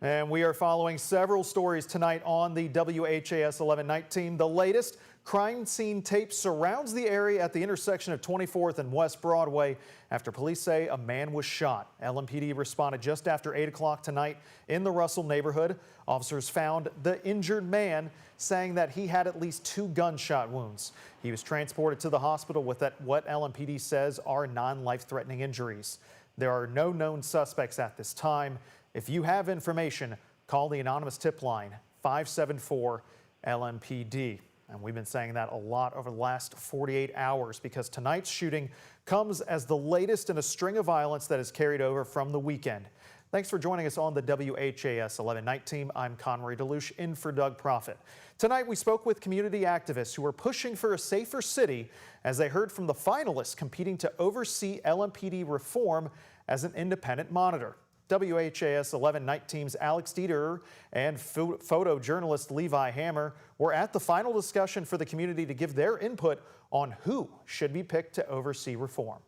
And we are following several stories tonight on the WHAS 11 night team. The latest crime scene tape surrounds the area at the intersection of 24th and West Broadway after police say a man was shot. LMPD responded just after 8 o'clock tonight in the Russell neighborhood. Officers found the injured man, saying that he had at least 2 gunshot wounds. He was transported to the hospital with what LMPD says are non-life-threatening injuries. There are no known suspects at this time. If you have information, call the anonymous tip line 574 LMPD. And we've been saying that a lot over the last 48 hours because tonight's shooting comes as the latest in a string of violence that is carried over from the weekend. Thanks for joining us on the WHAS 11 night team. I'm Conroy DeLuche in for Doug Profit. Tonight we spoke with community activists who are pushing for a safer city as they heard from the finalists competing to oversee LMPD reform as an independent monitor. WHAS 11 night team's Alex Dieter and photojournalist Levi Hammer were at the final discussion for the community to give their input on who should be picked to oversee reform.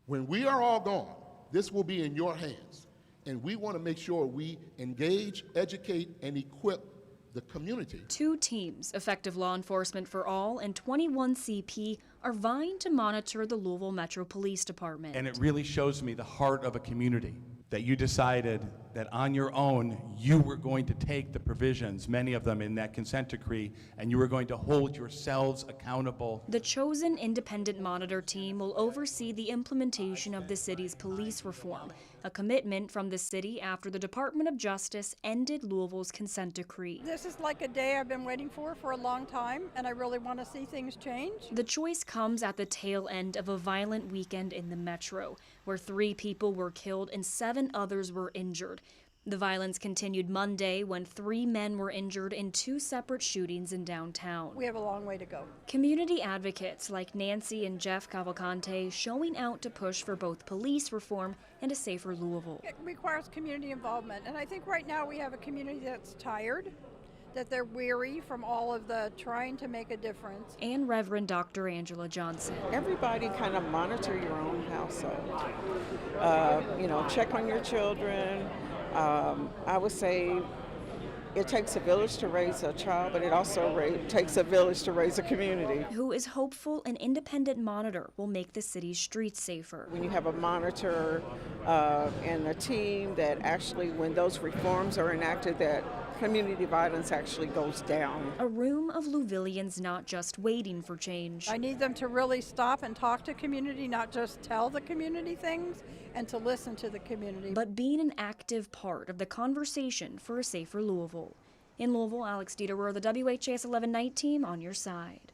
When we are all gone, this will be in your hands, and we want to make sure we engage, educate, and equip the community. 2 teams, Effective Law Enforcement for All and 21 CP, are vying to monitor the Louisville Metro Police Department. And it really shows me the heart of a community, that you decided that on your own you were going to take the provisions, many of them in that consent decree, and you were going to hold yourselves accountable. The chosen independent monitor team will oversee the implementation of the city's police reform, a commitment from the city after the Department of Justice ended Louisville's consent decree. This is like a day I've been waiting for a long time, and I really want to see things change. The choice comes at the tail end of a violent weekend in the metro, where 3 people were killed and 7 others were injured. The violence continued Monday when 3 men were injured in 2 separate shootings in downtown. We have a long way to go. Community advocates like Nancy and Jeff Cavalcante showing out to push for both police reform and a safer Louisville. It requires community involvement, and I think right now we have a community that's tired, that they're weary from all of the trying to make a difference. And Reverend Dr. Angela Johnson. Everybody kind of monitor your own household. Check on your children. I would say it takes a village to raise a child, but it also takes a village to raise a community. Who is hopeful an independent monitor will make the city's streets safer. When you have a monitor and a team that actually, when those reforms are enacted, that community violence actually goes down. A room of Louisvillians not just waiting for change. I need them to really stop and talk to community, not just tell the community things, and to listen to the community. But being an active part of the conversation for a safer Louisville. In Louisville, Alex Dieter, the WHAS 11 night team on your side.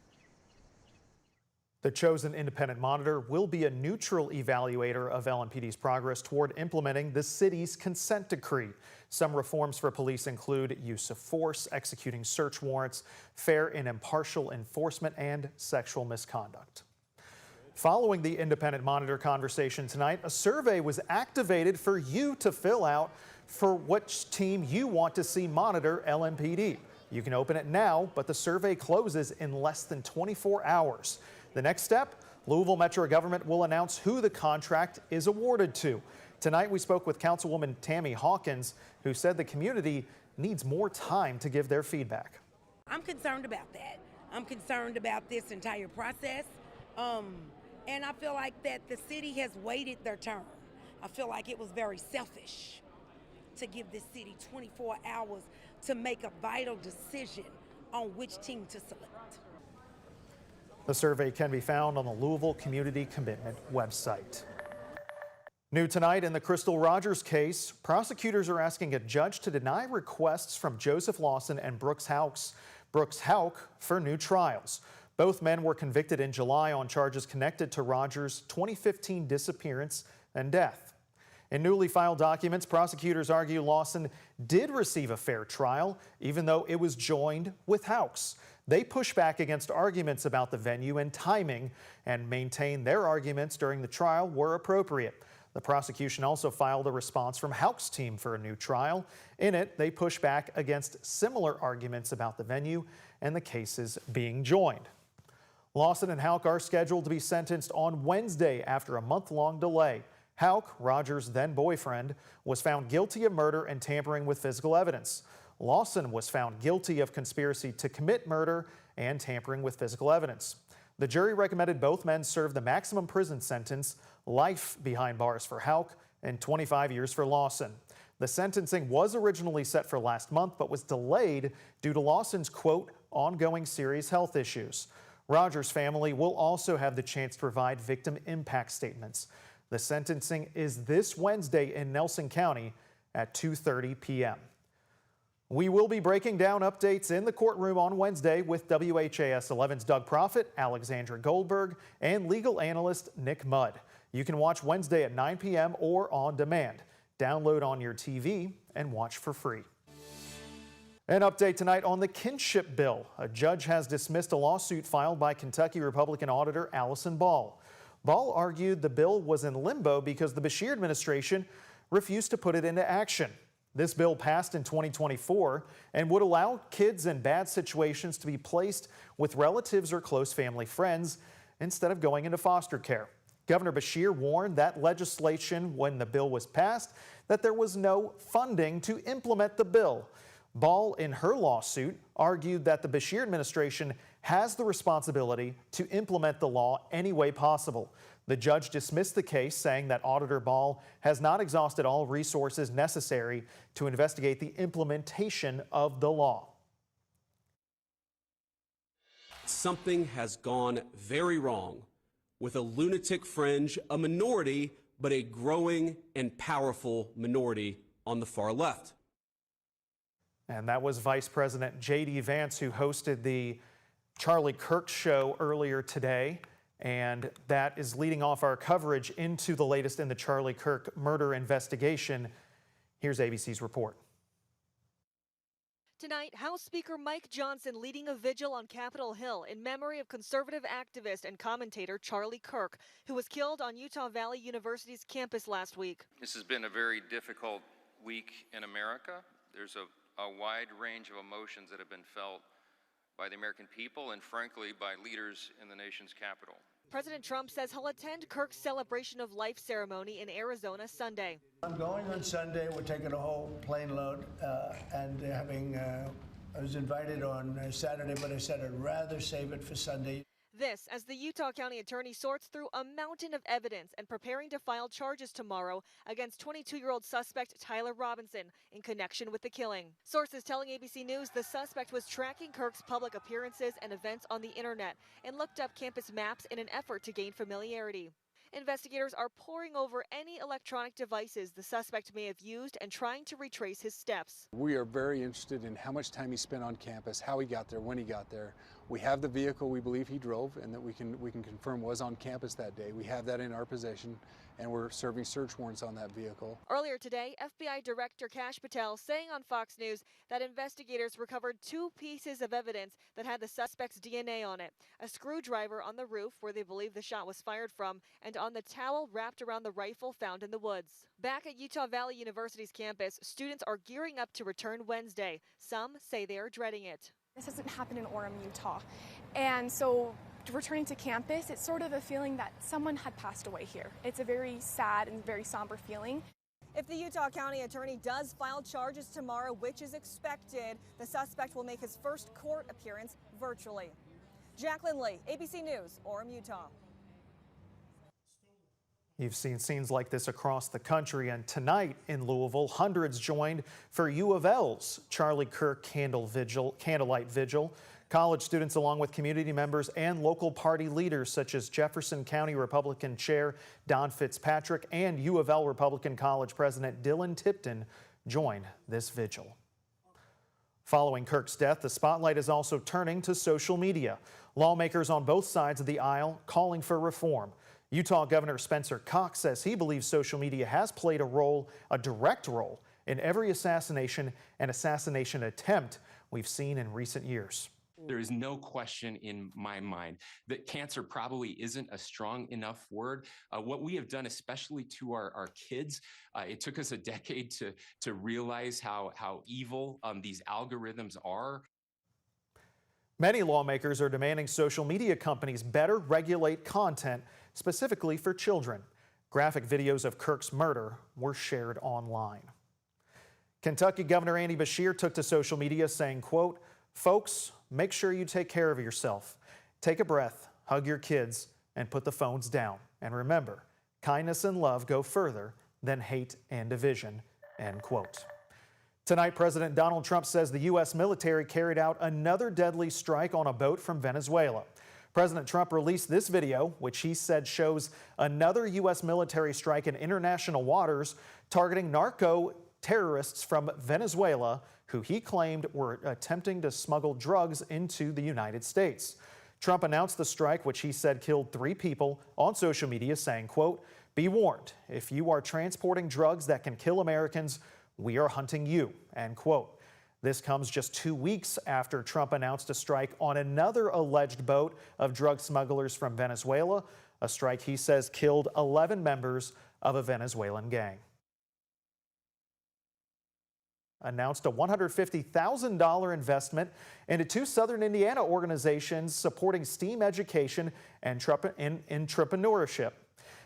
The chosen independent monitor will be a neutral evaluator of LMPD's progress toward implementing the city's consent decree. Some reforms for police include use of force, executing search warrants, fair and impartial enforcement, and sexual misconduct. Following the independent monitor conversation tonight, a survey was activated for you to fill out for which team you want to see monitor LMPD. You can open it now, but the survey closes in less than 24 hours. The next step, Louisville Metro government will announce who the contract is awarded to. Tonight we spoke with Councilwoman Tammy Hawkins, who said the community needs more time to give their feedback. I'm concerned about that. I'm concerned about this entire process. And I feel like that the city has waited their turn. I feel like it was very selfish to give this city 24 hours to make a vital decision on which team to select. The survey can be found on the Louisville Community Commitment website. New tonight in the Crystal Rogers case, prosecutors are asking a judge to deny requests from Joseph Lawson and Brooks Houck for new trials. Both men were convicted in July on charges connected to Rogers' 2015 disappearance and death. In newly filed documents, prosecutors argue Lawson did receive a fair trial, even though it was joined with Houck's. They push back against arguments about the venue and timing and maintain their arguments during the trial were appropriate. The prosecution also filed a response from Houck's team for a new trial. In it, they push back against similar arguments about the venue and the cases being joined. Lawson and Houck are scheduled to be sentenced on Wednesday after a month-long delay. Houck, Rogers' then boyfriend, was found guilty of murder and tampering with physical evidence. Lawson was found guilty of conspiracy to commit murder and tampering with physical evidence. The jury recommended both men serve the maximum prison sentence, life behind bars for Houck and 25 years for Lawson. The sentencing was originally set for last month, but was delayed due to Lawson's, quote, ongoing serious health issues. Rogers' family will also have the chance to provide victim impact statements. The sentencing is this Wednesday in Nelson County at 2:30 p.m. We will be breaking down updates in the courtroom on Wednesday with WHAS 11's Doug Proffitt, Alexandra Goldberg, and legal analyst Nick Mudd. You can watch Wednesday at 9 p.m. or on demand. Download on your TV and watch for free. An update tonight on the kinship bill. A judge has dismissed a lawsuit filed by Kentucky Republican Auditor Allison Ball. Ball argued the bill was in limbo because the Beshear administration refused to put it into action. This bill passed in 2024 and would allow kids in bad situations to be placed with relatives or close family friends instead of going into foster care. Governor Beshear warned that legislation when the bill was passed that there was no funding to implement the bill. Ball, in her lawsuit, argued that the Beshear administration has the responsibility to implement the law any way possible. The judge dismissed the case, saying that Auditor Ball has not exhausted all resources necessary to investigate the implementation of the law. Something has gone very wrong with a lunatic fringe, a minority, but a growing and powerful minority on the far left. And that was Vice President J.D. Vance, who hosted the Charlie Kirk show earlier today. And that is leading off our coverage into the latest in the Charlie Kirk murder investigation. Here's ABC's report. Tonight, House Speaker Mike Johnson leading a vigil on Capitol Hill in memory of conservative activist and commentator Charlie Kirk, who was killed on Utah Valley University's campus last week. This has been a very difficult week in America. There's a wide range of emotions that have been felt by the American people and, frankly, by leaders in the nation's capital. President Trump says he'll attend Kirk's celebration of life ceremony in Arizona Sunday. I'm going on Sunday. We're taking a whole plane load and I was invited on Saturday, but I said I'd rather save it for Sunday. This as the Utah County Attorney sorts through a mountain of evidence and preparing to file charges tomorrow against 22-year-old suspect Tyler Robinson in connection with the killing. Sources telling ABC News the suspect was tracking Kirk's public appearances and events on the internet and looked up campus maps in an effort to gain familiarity. Investigators are poring over any electronic devices the suspect may have used and trying to retrace his steps. We are very interested in how much time he spent on campus, how he got there, when he got there. We have the vehicle we believe he drove and that we can confirm was on campus that day. We have that in our possession and we're serving search warrants on that vehicle. Earlier today, FBI Director Kash Patel saying on Fox News that investigators recovered 2 pieces of evidence that had the suspect's DNA on it. A screwdriver on the roof where they believe the shot was fired from and on the towel wrapped around the rifle found in the woods. Back at Utah Valley University's campus, students are gearing up to return Wednesday. Some say they are dreading it. This hasn't happened in Orem, Utah. And so returning to campus, it's sort of a feeling that someone had passed away here. It's a very sad and very somber feeling. If the Utah County Attorney does file charges tomorrow, which is expected, the suspect will make his first court appearance virtually. Jacqueline Lee, ABC News, Orem, Utah. You've seen scenes like this across the country, and tonight in Louisville, hundreds joined for U of L's Charlie Kirk candlelight vigil. College students, along with community members and local party leaders such as Jefferson County Republican Chair Don Fitzpatrick and U of L Republican College President Dylan Tipton, joined this vigil. Following Kirk's death, the spotlight is also turning to social media. Lawmakers on both sides of the aisle calling for reform. Utah Governor Spencer Cox says he believes social media has played a direct role in every assassination and assassination attempt we've seen in recent years. There is no question in my mind that cancer probably isn't a strong enough word. What we have done, especially to our kids, it took us a decade to realize how evil these algorithms are. Many lawmakers are demanding social media companies better regulate content specifically for children. Graphic videos of Kirk's murder were shared online. Kentucky Governor Andy Beshear took to social media saying, quote, "Folks, make sure you take care of yourself. Take a breath, hug your kids, and put the phones down. And remember, kindness and love go further than hate and division," end quote. Tonight, President Donald Trump says the U.S. military carried out another deadly strike on a boat from Venezuela. President Trump released this video, which he said shows another U.S. military strike in international waters targeting narco terrorists from Venezuela who he claimed were attempting to smuggle drugs into the United States. Trump announced the strike, which he said killed 3 people, on social media, saying, quote, "Be warned, if you are transporting drugs that can kill Americans, we are hunting you," end quote. This comes just 2 weeks after Trump announced a strike on another alleged boat of drug smugglers from Venezuela, a strike he says killed 11 members of a Venezuelan gang. Announced a $150,000 investment into 2 Southern Indiana organizations supporting STEAM education and entrepreneurship.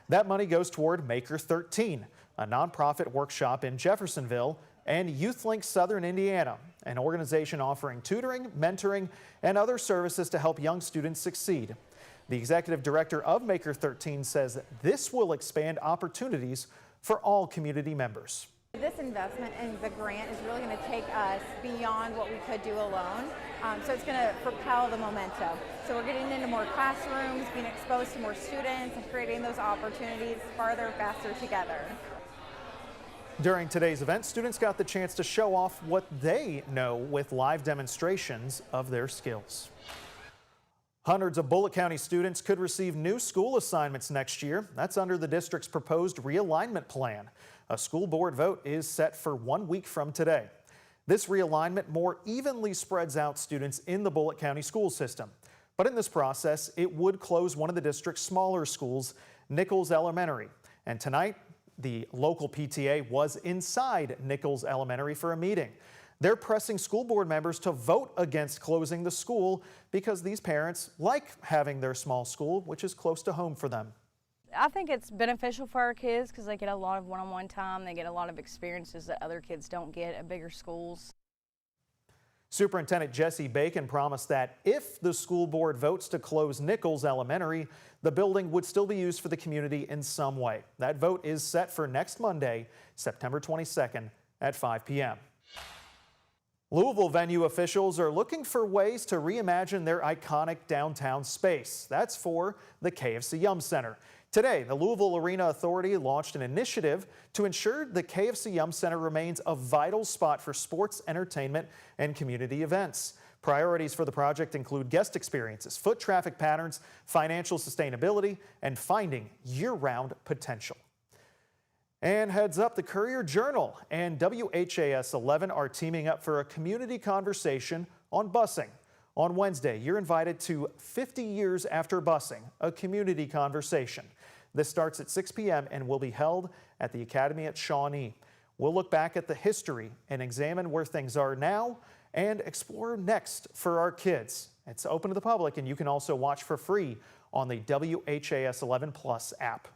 That money goes toward Maker 13, a nonprofit workshop in Jeffersonville, and YouthLink Southern Indiana, an organization offering tutoring, mentoring, and other services to help young students succeed. The executive director of Maker 13 says this will expand opportunities for all community members. This investment and the grant is really going to take us beyond what we could do alone. So it's going to propel the momentum. So we're getting into more classrooms, being exposed to more students, and creating those opportunities farther, faster together. During today's event, students got the chance to show off what they know with live demonstrations of their skills. Hundreds of Bullitt County students could receive new school assignments next year. That's under the district's proposed realignment plan. A school board vote is set for 1 week from today. This realignment more evenly spreads out students in the Bullitt County school system. But in this process, it would close one of the district's smaller schools, Nichols Elementary. And tonight, the local PTA was inside Nichols Elementary for a meeting. They're pressing school board members to vote against closing the school because these parents like having their small school, which is close to home for them. I think it's beneficial for our kids because they get a lot of one-on-one time. They get a lot of experiences that other kids don't get at bigger schools. Superintendent Jesse Bacon promised that if the school board votes to close Nichols Elementary, the building would still be used for the community in some way. That vote is set for next Monday, September 22nd at 5 p.m. Louisville venue officials are looking for ways to reimagine their iconic downtown space. That's for the KFC Yum Center. Today, the Louisville Arena Authority launched an initiative to ensure the KFC Yum Center remains a vital spot for sports, entertainment, and community events. Priorities for the project include guest experiences, foot traffic patterns, financial sustainability, and finding year-round potential. And heads up, the Courier-Journal and WHAS11 are teaming up for a community conversation on busing. On Wednesday, you're invited to 50 Years After Busing, a community conversation. This starts at 6 p.m. and will be held at the Academy at Shawnee. We'll look back at the history and examine where things are now and explore next for our kids. It's open to the public, and you can also watch for free on the WHAS11 Plus app.